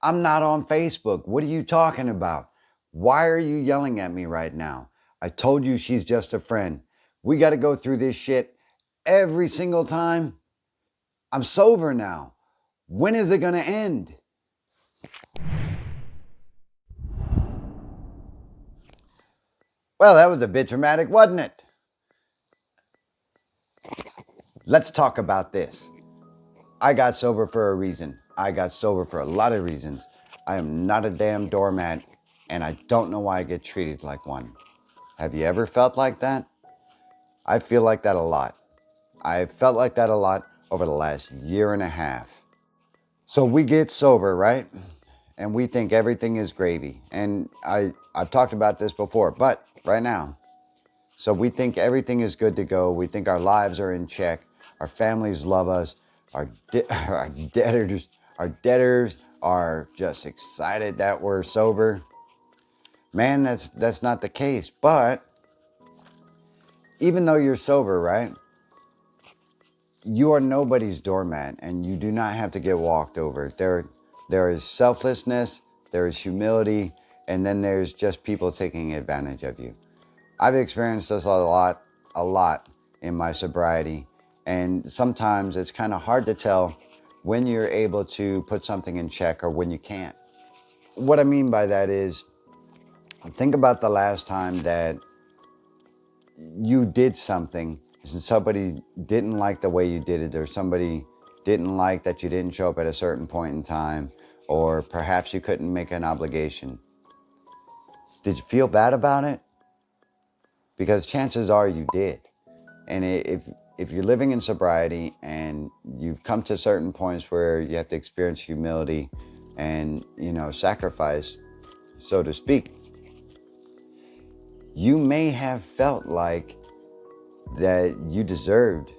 I'm not on Facebook. What are you talking about? Why are you yelling at me right now? I told you she's just a friend. We got to go through this shit every single time. I'm sober now. When is it going to end? Well, that was a bit dramatic, wasn't it? Let's talk about this. I got sober for a reason. I got sober for a lot of reasons. I am not a damn doormat, and I don't know why I get treated like one. Have you ever felt like that? I feel like that a lot. I felt like that a lot over the last year and a half. So we get sober, right? And we think everything is gravy. And I've talked about this before, but right now. So we think everything is good to go. We think our lives are in check. Our families love us. Our debtors are just excited that we're sober. Man, that's not the case. But even though you're sober, right? You are nobody's doormat, and you do not have to get walked over. There is selflessness, there is humility, and then there's just people taking advantage of you. I've experienced this a lot in my sobriety, and sometimes it's kind of hard to tell when you're able to put something in check or when you can't. What I mean by that is, think about the last time that you did something and somebody didn't like the way you did it, or somebody didn't like that you didn't show up at a certain point in time, or perhaps you couldn't make an obligation. Did you feel bad about it? Because chances are you did. And if you're living in sobriety and you've come to certain points where you have to experience humility and, sacrifice, so to speak, you may have felt like that you deserved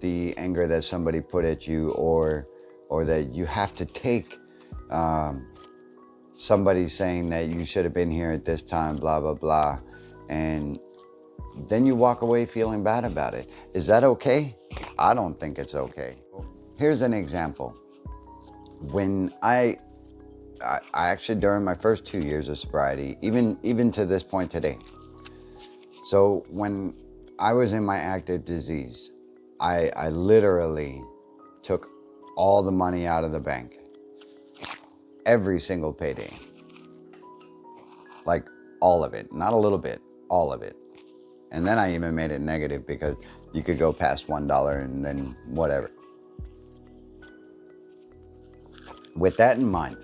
the anger that somebody put at you, or that you have to take somebody saying that you should have been here at this time, blah, blah, blah. And then you walk away feeling bad about it. Is that okay? I don't think it's okay. Here's an example. When I actually, during my first 2 years of sobriety, even to this point today. So when I was in my active disease, I literally took all the money out of the bank. Every single payday. Like all of it. Not a little bit, all of it. And then I even made it negative because you could go past $1 and then whatever. With that in mind,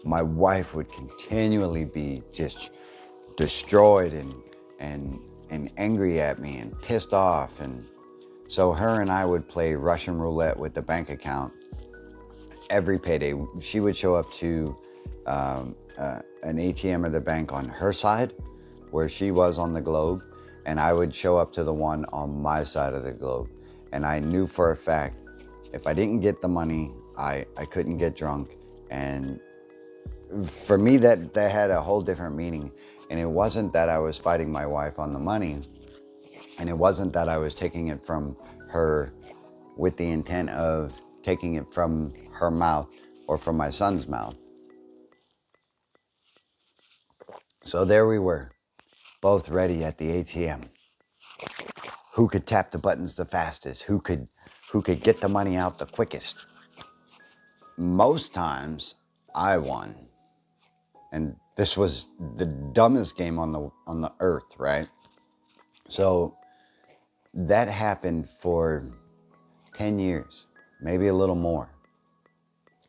my wife would continually be just destroyed and angry at me and pissed off. And so her and I would play Russian roulette with the bank account every payday. She would show up to an ATM of the bank on her side, where she was on the globe, and I would show up to the one on my side of the globe. And I knew for a fact, if I didn't get the money, I couldn't get drunk. And for me, that had a whole different meaning. And it wasn't that I was fighting my wife on the money, and it wasn't that I was taking it from her with the intent of taking it from her mouth or from my son's mouth. So there we were, both ready at the ATM. Who could tap the buttons the fastest? Who could get the money out the quickest? Most times, I won. And this was the dumbest game on the earth, right? So that happened for 10 years, maybe a little more.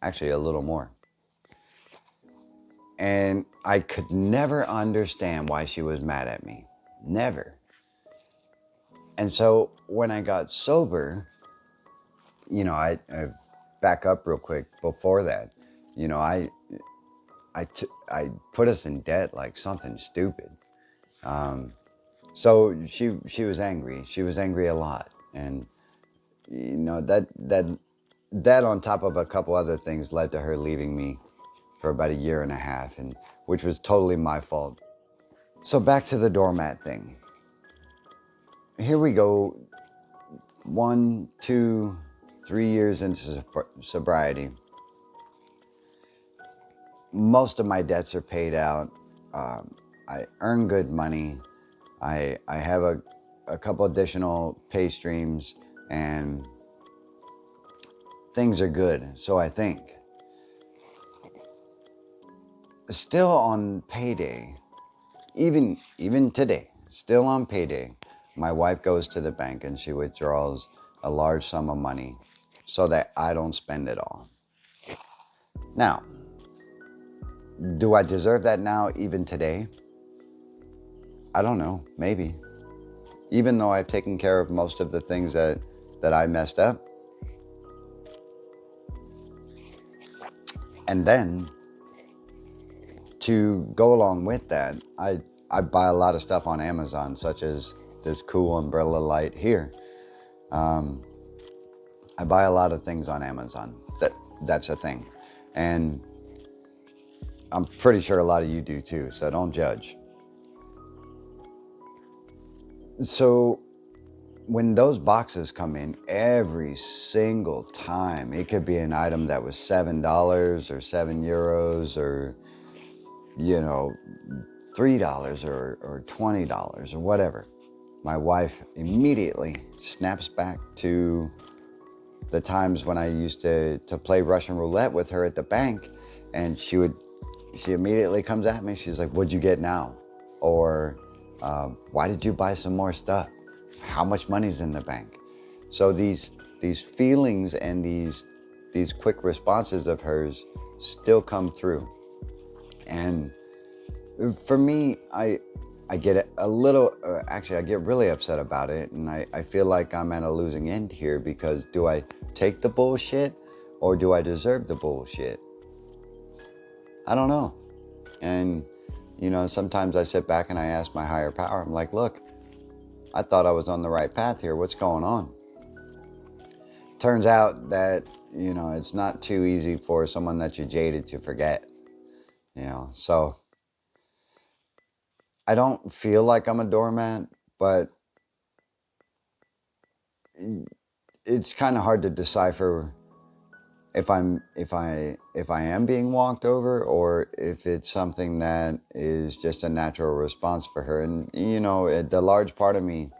Actually, a little more. And I could never understand why she was mad at me. Never. And so when I got sober, I back up real quick before that. I put us in debt like something stupid. So she was angry. She was angry a lot. And that on top of a couple other things led to her leaving me for about a year and a half, and which was totally my fault. So back to the doormat thing. Here we go, 1, 2, 3 years into sobriety. most of my debts are paid out. I earn good money. I have a couple additional pay streams, and things are good, so I think. Still on payday, even today, still on payday, my wife goes to the bank and she withdraws a large sum of money so that I don't spend it all. Now, do I deserve that now, even today? I don't know, maybe. Even though I've taken care of most of the things that I messed up. And then, to go along with that, I buy a lot of stuff on Amazon, such as this cool umbrella light here. I buy a lot of things on Amazon. That's a thing. And I'm pretty sure a lot of you do too, so don't judge. So when those boxes come in, every single time, it could be an item that was $7 or €7 or, $3 or $20 or whatever. My wife immediately snaps back to the times when I used to play Russian roulette with her at the bank, and she immediately comes at me. She's like, "What'd you get now?" Or, "Why did you buy some more stuff? How much money's in the bank?" So these feelings and these quick responses of hers still come through. And for me, I get a little, actually I get really upset about it, and I feel like I'm at a losing end here, because do I take the bullshit or do I deserve the bullshit? I don't know. And, sometimes I sit back and I ask my higher power, I'm like, look, I thought I was on the right path here. What's going on? Turns out that, it's not too easy for someone that you're jaded to forget, so I don't feel like I'm a doormat, but it's kind of hard to decipher if I am being walked over, or if it's something that is just a natural response for her. And the large part of me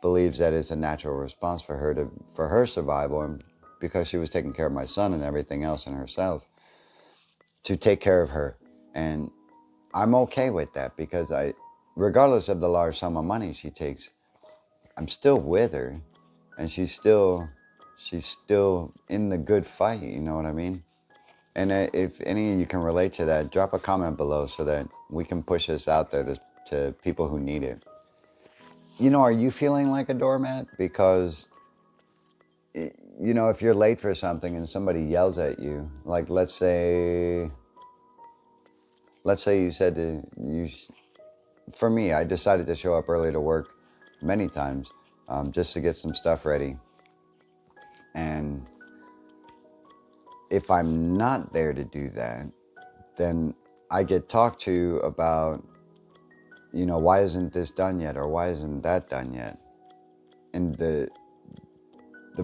believes that it's a natural response for her survival, and because she was taking care of my son and everything else and herself, to take care of her. And I'm okay with that, because regardless of the large sum of money she takes, I'm still with her, and she's still in the good fight, you know what I mean? And if any of you can relate to that, drop a comment below so that we can push this out there to people who need it. Are you feeling like a doormat? Because, if you're late for something and somebody yells at you, like let's say you said for me, I decided to show up early to work many times, just to get some stuff ready. And if I'm not there to do that, then I get talked to about, why isn't this done yet? Or why isn't that done yet? And the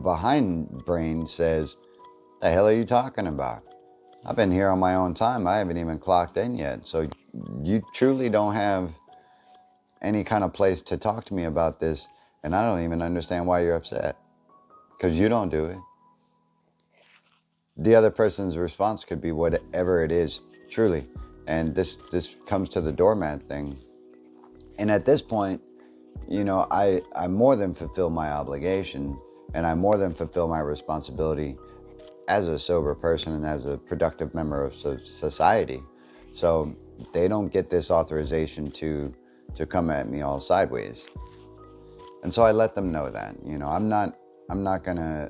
behind brain says, the hell are you talking about? I've been here on my own time. I haven't even clocked in yet. So you truly don't have any kind of place to talk to me about this. And I don't even understand why you're upset, because you don't do it. The other person's response could be whatever it is, truly. And this comes to the doormat thing. And at this point, I more than fulfill my obligation, and I more than fulfill my responsibility as a sober person and as a productive member of society. So they don't get this authorization to come at me all sideways. And so I let them know that, I'm not gonna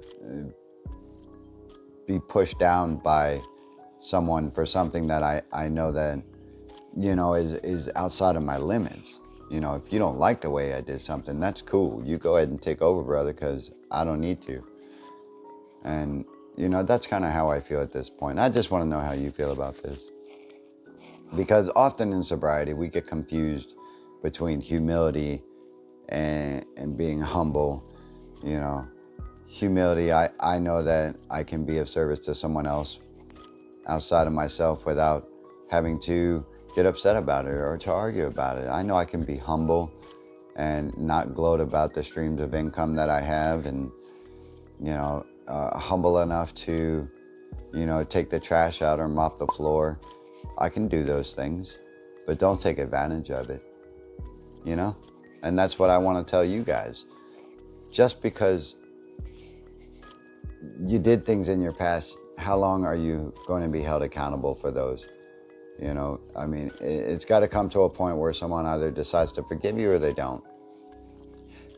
be pushed down by someone for something that I know that, is outside of my limits. If you don't like the way I did something, that's cool. You go ahead and take over, brother, because I don't need to. And, that's kind of how I feel at this point. I just want to know how you feel about this. Because often in sobriety, we get confused between humility and being humble. Humility, I know that I can be of service to someone else outside of myself without having to get upset about it or to argue about it. I know I can be humble and not gloat about the streams of income that I have, and humble enough to take the trash out or mop the floor. I can do those things, but don't take advantage of it, and that's what I want to tell you guys. Just because you did things in your past, how long are you going to be held accountable for those? It's got to come to a point where someone either decides to forgive you or they don't.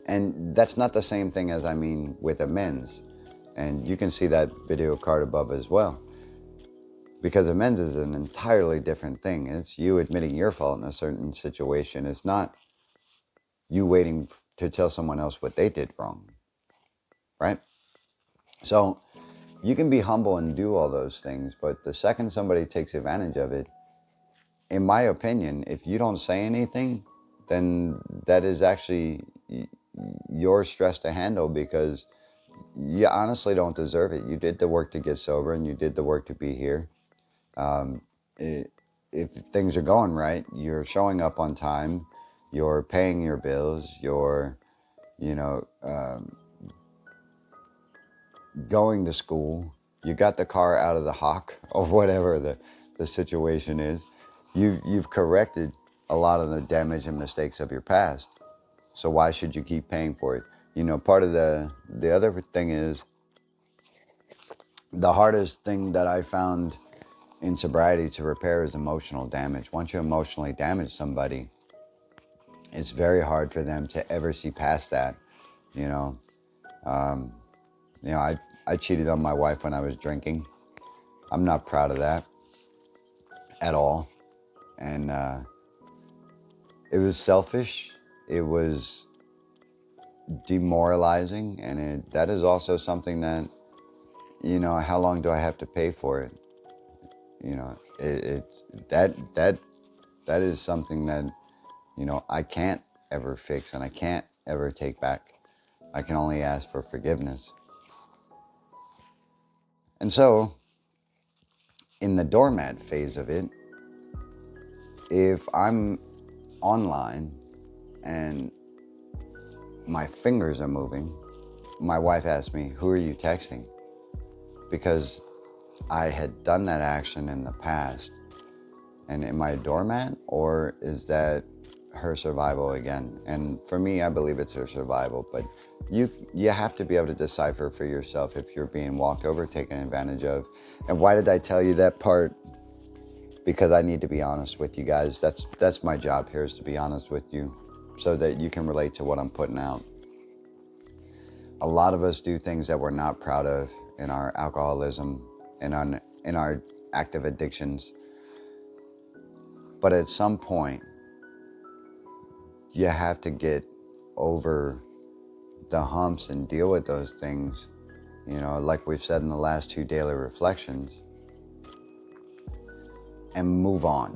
And that's not the same thing as with amends. And you can see that video card above as well. Because amends is an entirely different thing. It's you admitting your fault in a certain situation. It's not you waiting to tell someone else what they did wrong. Right? So you can be humble and do all those things, but the second somebody takes advantage of it, in my opinion, if you don't say anything, then that is actually your stress to handle, because you honestly don't deserve it. You did the work to get sober, and you did the work to be here. If things are going right, you're showing up on time, you're paying your bills, you're, going to school, you got the car out of the hock or whatever the situation is. You've corrected a lot of the damage and mistakes of your past. So why should you keep paying for it? Part of the other thing is, the hardest thing that I found in sobriety to repair is emotional damage. Once you emotionally damage somebody, it's very hard for them to ever see past that. I cheated on my wife when I was drinking. I'm not proud of that at all. And it was selfish. It was demoralizing. And that is also something that, how long do I have to pay for it? That is something that, I can't ever fix, and I can't ever take back. I can only ask for forgiveness. And so, in the doormat phase of it, if I'm online and my fingers are moving, my wife asks me, "Who are you texting?" Because I had done that action in the past. And am I a doormat, or is that her survival again? And for me, I believe it's her survival, but you have to be able to decipher for yourself if you're being walked over, taken advantage of. And why did I tell you that part? Because I need to be honest with you guys. That's my job here, is to be honest with you, so that you can relate to what I'm putting out. A lot of us do things that we're not proud of in our alcoholism and in our active addictions. But at some point, you have to get over the humps and deal with those things, like we've said in the last 2 daily reflections, and move on.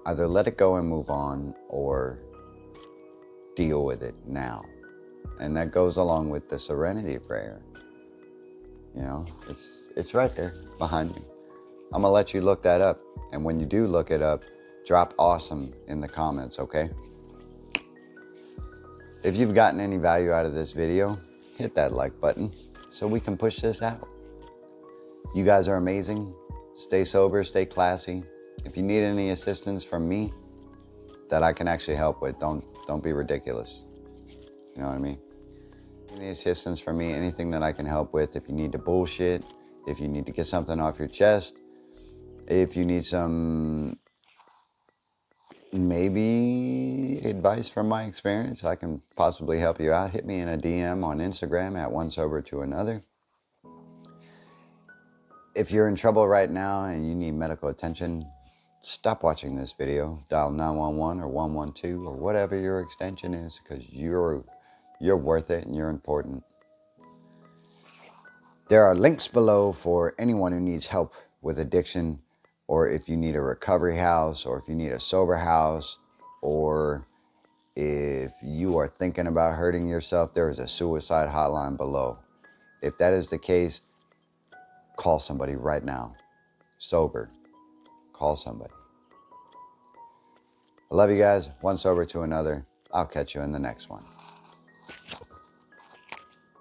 Either let it go and move on, or deal with it now. And that goes along with the serenity prayer. It's right there behind me. I'm gonna let you look that up. And when you do look it up, drop awesome in the comments, okay? If you've gotten any value out of this video, hit that like button so we can push this out. You guys are amazing. Stay sober, stay classy. If you need any assistance from me that I can actually help with, don't be ridiculous. You know what I mean? Any assistance from me, anything that I can help with, if you need to bullshit, if you need to get something off your chest, if you need some maybe advice from my experience, I can possibly help you out. Hit me in a DM on Instagram at OneSoberToAnother. If you're in trouble right now and you need medical attention, stop watching this video. Dial 911 or 112 or whatever your extension is, because you're worth it and you're important. There are links below for anyone who needs help with addiction, or if you need a recovery house, or if you need a sober house, or if you are thinking about hurting yourself, there is a suicide hotline below. If that is the case, call somebody right now. Sober. call somebody. I love you guys. One sober to another. I'll catch you in the next one.